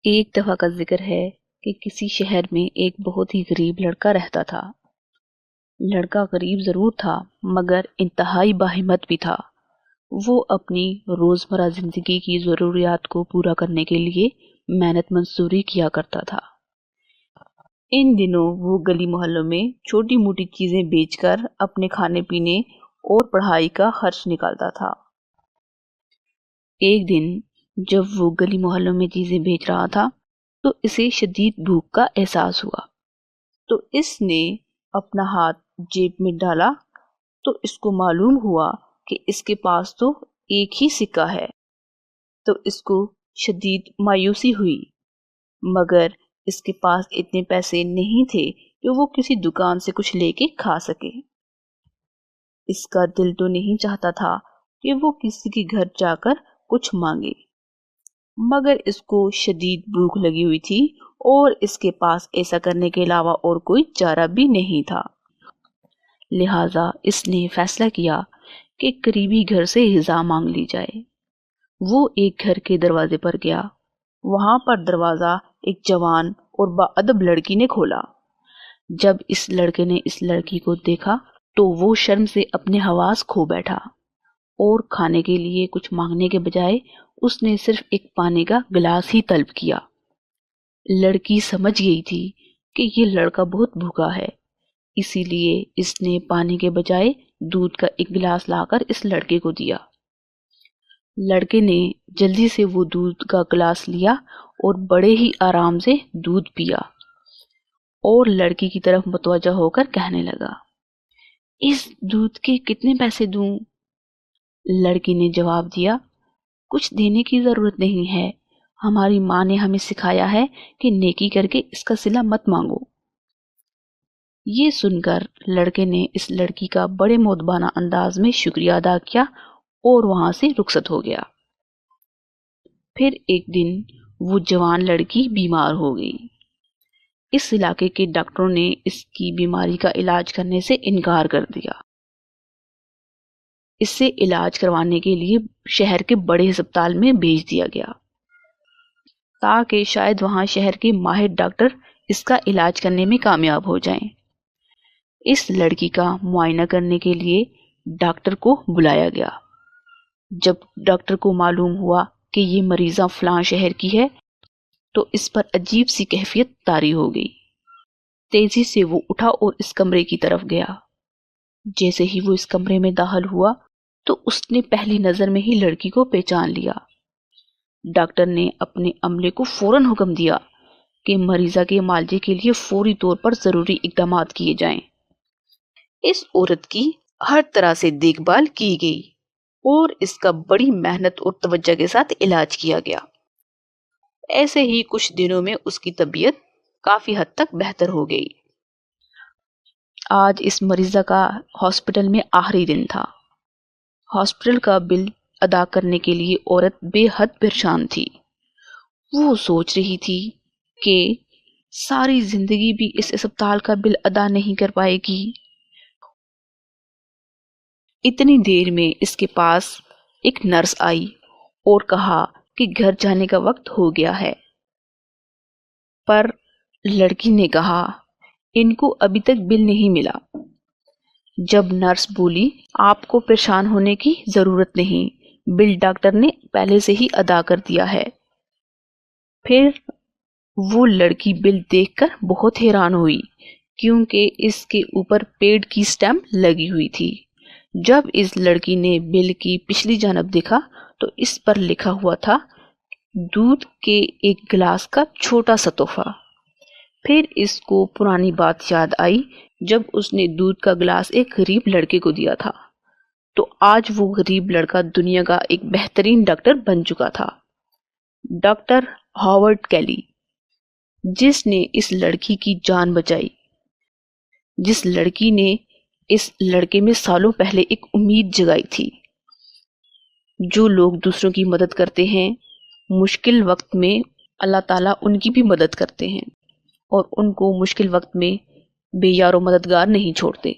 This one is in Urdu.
ایک دفعہ کا ذکر ہے کہ کسی شہر میں ایک بہت ہی غریب لڑکا رہتا تھا۔ لڑکا غریب ضرور تھا مگر انتہائی باہمت بھی تھا۔ وہ اپنی روزمرہ زندگی کی ضروریات کو پورا کرنے کے لیے محنت مزدوری کیا کرتا تھا۔ ان دنوں وہ گلی محلوں میں چھوٹی موٹی چیزیں بیچ کر اپنے کھانے پینے اور پڑھائی کا خرچ نکالتا تھا۔ ایک دن جب وہ گلی محلوں میں چیزیں بیچ رہا تھا تو اسے شدید بھوک کا احساس ہوا، تو اس نے اپنا ہاتھ جیب میں ڈالا تو اس کو معلوم ہوا کہ اس کے پاس تو ایک ہی سکہ ہے، تو اس کو شدید مایوسی ہوئی، مگر اس کے پاس اتنے پیسے نہیں تھے کہ وہ کسی دکان سے کچھ لے کے کھا سکے۔ اس کا دل تو نہیں چاہتا تھا کہ وہ کسی کے گھر جا کر کچھ مانگے، مگر اس کو شدید بھوک لگی ہوئی تھی اور اس کے پاس ایسا کرنے کے علاوہ اور کوئی چارہ بھی نہیں تھا۔ لہٰذا اس نے فیصلہ کیا کہ قریبی گھر سے غذا مانگ لی جائے۔ وہ ایک گھر کے دروازے پر گیا۔ وہاں پر دروازہ ایک جوان اور باادب لڑکی نے کھولا۔ جب اس لڑکے نے اس لڑکی کو دیکھا تو وہ شرم سے اپنے حواس کھو بیٹھا اور کھانے کے لیے کچھ مانگنے کے بجائے اس نے صرف ایک پانی کا گلاس ہی طلب کیا۔ لڑکی سمجھ گئی تھی کہ یہ لڑکا بہت بھوکا ہے، اسی لیے اس نے پانی کے بجائے دودھ کا ایک گلاس لا کر اس لڑکے کو دیا۔ لڑکے نے جلدی سے وہ دودھ کا گلاس لیا اور بڑے ہی آرام سے دودھ پیا اور لڑکی کی طرف متوجہ ہو کر کہنے لگا، اس دودھ کے کتنے پیسے دوں؟ لڑکی نے جواب دیا، کچھ دینے کی ضرورت نہیں ہے، ہماری ماں نے ہمیں سکھایا ہے کہ نیکی کر کے اس کا صلہ مت مانگو۔ یہ سن کر لڑکے نے اس لڑکی کا بڑے مؤدبانہ انداز میں شکریہ ادا کیا اور وہاں سے رخصت ہو گیا۔ پھر ایک دن وہ جوان لڑکی بیمار ہو گئی۔ اس علاقے کے ڈاکٹروں نے اس کی بیماری کا علاج کرنے سے انکار کر دیا۔ اس سے علاج کروانے کے لیے شہر کے بڑے ہسپتال میں بھیج دیا گیا تاکہ شاید وہاں شہر کے ماہر ڈاکٹر اس کا علاج کرنے میں کامیاب ہو جائیں۔ اس لڑکی کا معائنہ کرنے کے لیے ڈاکٹر کو بلایا گیا۔ جب ڈاکٹر کو معلوم ہوا کہ یہ مریضہ فلاں شہر کی ہے تو اس پر عجیب سی کیفیت طاری ہو گئی۔ تیزی سے وہ اٹھا اور اس کمرے کی طرف گیا۔ جیسے ہی وہ اس کمرے میں داخل ہوا تو اس نے پہلی نظر میں ہی لڑکی کو پہچان لیا۔ ڈاکٹر نے اپنے عملے کو فوراً حکم دیا کہ مریضہ کے معالجے کے لیے فوری طور پر ضروری اقدامات کیے جائیں۔ اس عورت کی ہر طرح سے دیکھ بھال کی گئی اور اس کا بڑی محنت اور توجہ کے ساتھ علاج کیا گیا۔ ایسے ہی کچھ دنوں میں اس کی طبیعت کافی حد تک بہتر ہو گئی۔ آج اس مریضہ کا ہاسپٹل میں آخری دن تھا۔ ہاسپٹل کا بل ادا کرنے کے لیے عورت بے حد پریشان تھی۔ وہ سوچ رہی تھی کہ ساری زندگی بھی اس اسپتال کا بل ادا نہیں کر پائے گی۔ اتنی دیر میں اس کے پاس ایک نرس آئی اور کہا کہ گھر جانے کا وقت ہو گیا ہے، پر لڑکی نے کہا ان کو ابھی تک بل نہیں ملا۔ جب نرس بولی آپ کو پریشان ہونے کی ضرورت نہیں، بل ڈاکٹر نے پہلے سے ہی ادا کر دیا ہے۔ پھر وہ لڑکی بل دیکھ کر بہت حیران ہوئی کیونکہ اس کے اوپر پیڈ کی سٹیمپ لگی ہوئی تھی۔ جب اس لڑکی نے بل کی پچھلی جانب دیکھا تو اس پر لکھا ہوا تھا دودھ کے ایک گلاس کا چھوٹا سا تحفہ۔ پھر اس کو پرانی بات یاد آئی جب اس نے دودھ کا گلاس ایک غریب لڑکے کو دیا تھا، تو آج وہ غریب لڑکا دنیا کا ایک بہترین ڈاکٹر بن چکا تھا، ڈاکٹر ہاورڈ کیلی، جس نے اس لڑکی کی جان بچائی، جس لڑکی نے اس لڑکے میں سالوں پہلے ایک امید جگائی تھی۔ جو لوگ دوسروں کی مدد کرتے ہیں مشکل وقت میں اللہ تعالیٰ ان کی بھی مدد کرتے ہیں اور ان کو مشکل وقت میں بے یار و مددگار نہیں چھوڑتے۔